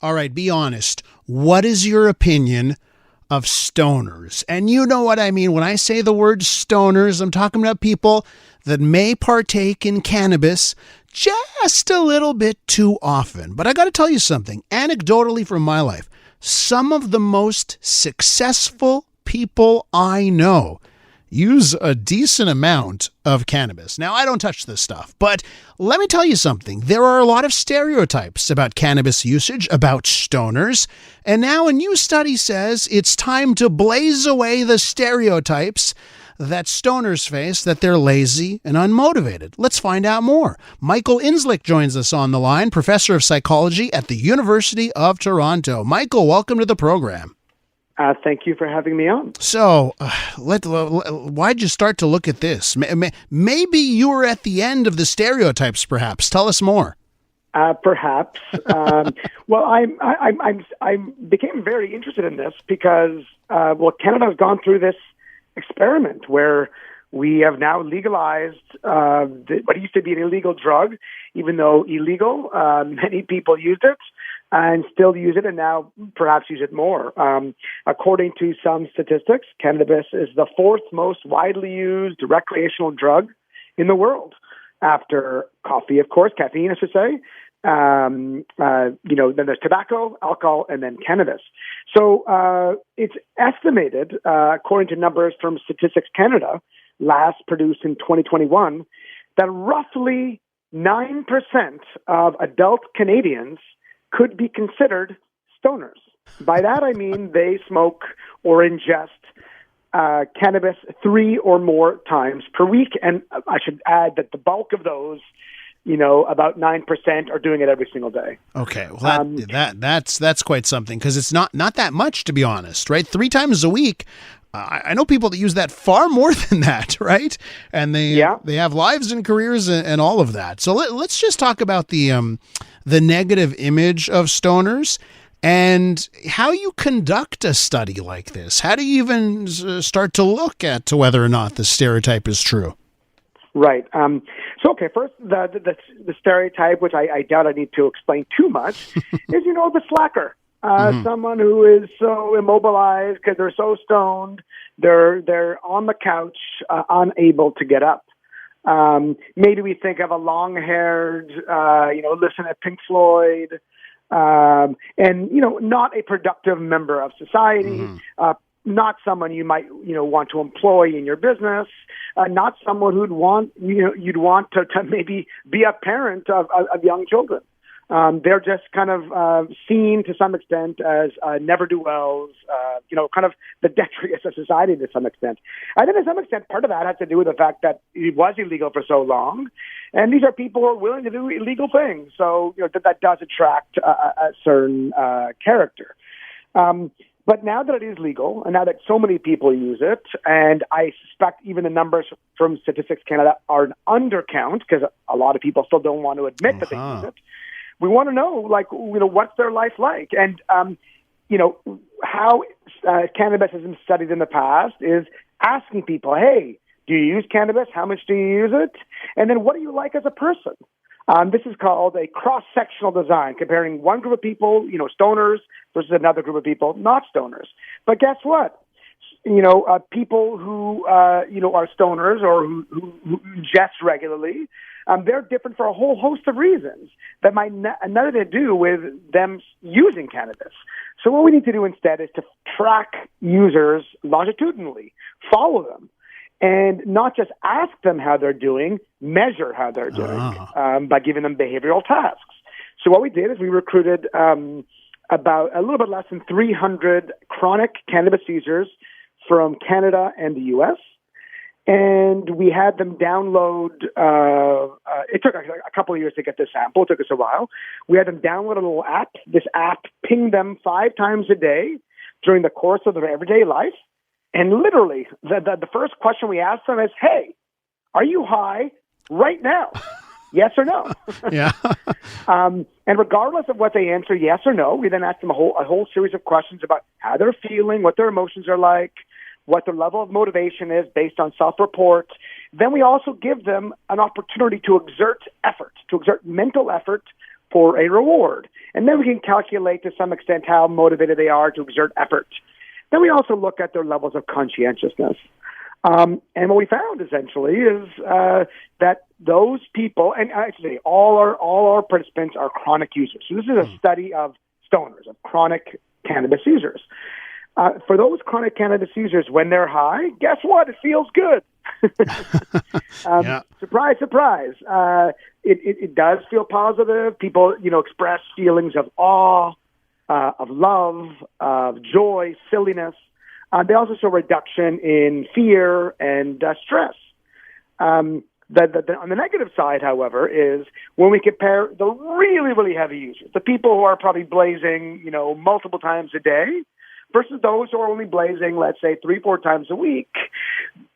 All right, be honest. What is your opinion of stoners? And you know what I mean. When I say the word stoners, I'm talking about people that may partake in cannabis just a little bit too often. But I got to tell you something, anecdotally from my life, some of the most successful people I know use a decent amount of cannabis. Now, I don't touch this stuff, but let me tell you something. There are a lot of stereotypes about cannabis usage, about stoners, and now a new study says it's time to blaze away the stereotypes that stoners face, that they're lazy and unmotivated. Let's find out more. Michael Inzlicht joins us on the line, professor of psychology at the University of Toronto. Michael, welcome to the program. Thank you for having me on. So, why'd you start to look at this? Maybe you were at the end of the stereotypes, perhaps. Tell us more. Perhaps. Well, I became very interested in this because, Canada has gone through this experiment where we have now legalized what used to be an illegal drug, even though illegal. Many people used it and still use it, and now perhaps use it more. According to some statistics, cannabis is the fourth most widely used recreational drug in the world, after coffee, of course, caffeine, I should say. Then there's tobacco, alcohol, and then cannabis. So it's estimated, according to numbers from Statistics Canada, last produced in 2021, that roughly 9% of adult Canadians could be considered stoners. By that, I mean they smoke or ingest cannabis 3 or more times per week. And I should add that the bulk of those, about 9% are doing it every single day. Okay, well, that's quite something, because it's not that much, to be honest, right? 3 times a week. I know people that use that far more than that, right? And they have lives and careers and all of that. So let's just talk about the negative image of stoners and how you conduct a study like this. How do you even start to look at to whether or not the stereotype is true? Right. First, the stereotype, which I doubt I need to explain too much, is, the slacker. Someone who is so immobilized because they're so stoned, they're on the couch, unable to get up. Maybe we think of a long-haired, listen to Pink Floyd, and not a productive member of society. Not someone you might, want to employ in your business, not someone you'd want to maybe be a parent of young children. They're just kind of seen to some extent as never-do-wells, kind of the detritus of society to some extent. I think to some extent part of that has to do with the fact that it was illegal for so long, and these are people who are willing to do illegal things. So that does attract a certain character. But now that it is legal, and now that so many people use it, and I suspect even the numbers from Statistics Canada are an undercount, because a lot of people still don't want to admit that they use it, we want to know, what's their life like? And, how cannabis has been studied in the past is asking people, hey, do you use cannabis? How much do you use it? And then what do you like as a person? This is called a cross-sectional design, comparing one group of people, stoners, versus another group of people, not stoners. But guess what? People who, are stoners or who ingest regularly, they're different for a whole host of reasons that might nothing to do with them using cannabis. So what we need to do instead is to track users longitudinally, follow them, and not just ask them how they're doing, measure how they're doing by giving them behavioral tasks. So what we did is we recruited about a little bit less than 300 chronic cannabis users from Canada and the U.S., and we had them download, it took a couple of years to get this sample. It took us a while. We had them download a little app. This app pinged them 5 times a day during the course of their everyday life. And literally, the first question we asked them is, hey, are you high right now? Yes or no? Yeah. And regardless of what they answer, yes or no, we then ask them a whole series of questions about how they're feeling, what their emotions are like, what their level of motivation is based on self-report. Then we also give them an opportunity to exert effort, to exert mental effort for a reward. And then we can calculate to some extent how motivated they are to exert effort. Then we also look at their levels of conscientiousness. And what we found essentially is that those people, and actually all our participants are chronic users. So this is a study of stoners, of chronic cannabis users. For those chronic cannabis users, when they're high, guess what? It feels good. Surprise, surprise. It does feel positive. People, express feelings of awe, of love, of joy, silliness. They also show reduction in fear and stress. On the negative side, however, is when we compare the really, really heavy users, the people who are probably blazing, multiple times a day, versus those who are only blazing, let's say, 3-4 times a week.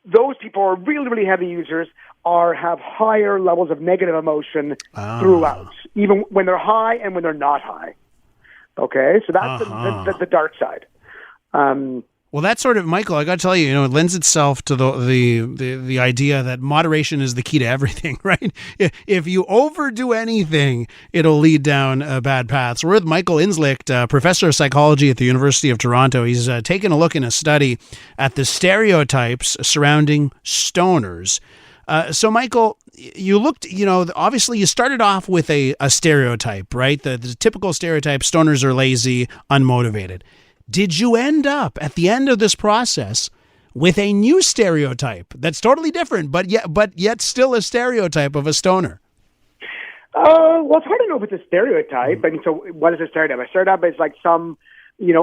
Those people who are really, really heavy users have higher levels of negative emotion throughout, even when they're high and when they're not high. Okay, so that's the dark side. Well, that's sort of, Michael, I got to tell you, it lends itself to the idea that moderation is the key to everything, right? If you overdo anything, it'll lead down a bad path. So we're with Michael Inzlicht, professor of psychology at the University of Toronto. He's taken a look in a study at the stereotypes surrounding stoners. So, Michael, you looked, obviously you started off with a stereotype, right? The typical stereotype, stoners are lazy, unmotivated. Did you end up at the end of this process with a new stereotype that's totally different, but yet still a stereotype of a stoner? Well, it's hard to know if it's a stereotype. I mean, so what is a stereotype? A stereotype is like some,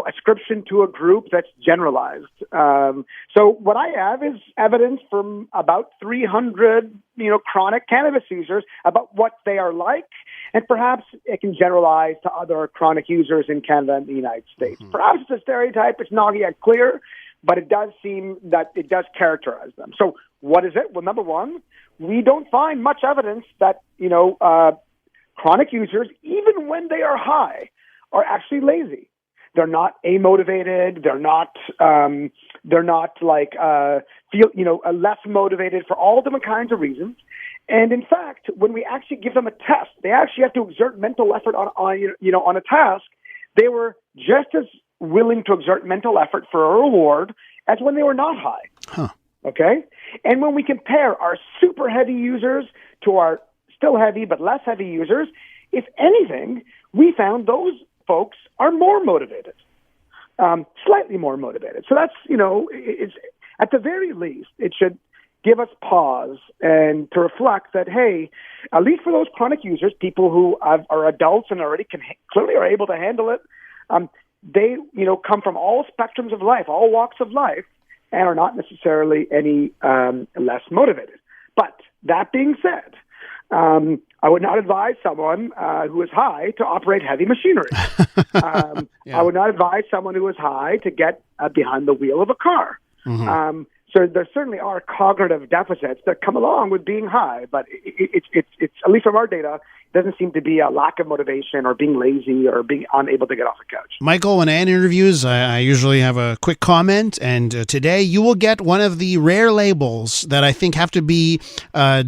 ascription to a group that's generalized. So what I have is evidence from about 300, chronic cannabis users about what they are like. And perhaps it can generalize to other chronic users in Canada and the United States. Mm-hmm. Perhaps it's a stereotype. It's not yet clear, but it does seem that it does characterize them. So what is it? Well, number one, we don't find much evidence that, chronic users, even when they are high, are actually lazy. They're not amotivated. They're not less motivated for all different kinds of reasons. And in fact, when we actually give them a test, they actually have to exert mental effort on a task. They were just as willing to exert mental effort for a reward as when they were not high. Huh. Okay? And when we compare our super heavy users to our still heavy but less heavy users, if anything, we found those folks are more motivated, slightly more motivated. So that's, it's at the very least, it should give us pause and to reflect that, hey, at least for those chronic users, people who are adults and already clearly are able to handle it, they, come from all spectrums of life, all walks of life, and are not necessarily any less motivated. But that being said, I would not advise someone who is high to operate heavy machinery. I would not advise someone who is high to get behind the wheel of a car. Mm-hmm. So there certainly are cognitive deficits that come along with being high, but it's at least from our data, it doesn't seem to be a lack of motivation or being lazy or being unable to get off the couch. Michael, when I end interviews, I usually have a quick comment, and today you will get one of the rare labels that I think have to be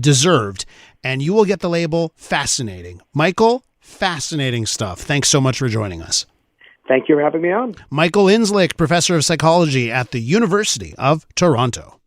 deserved, and you will get the label fascinating. Michael, fascinating stuff. Thanks so much for joining us. Thank you for having me on. Michael Inzlicht, professor of psychology at the University of Toronto.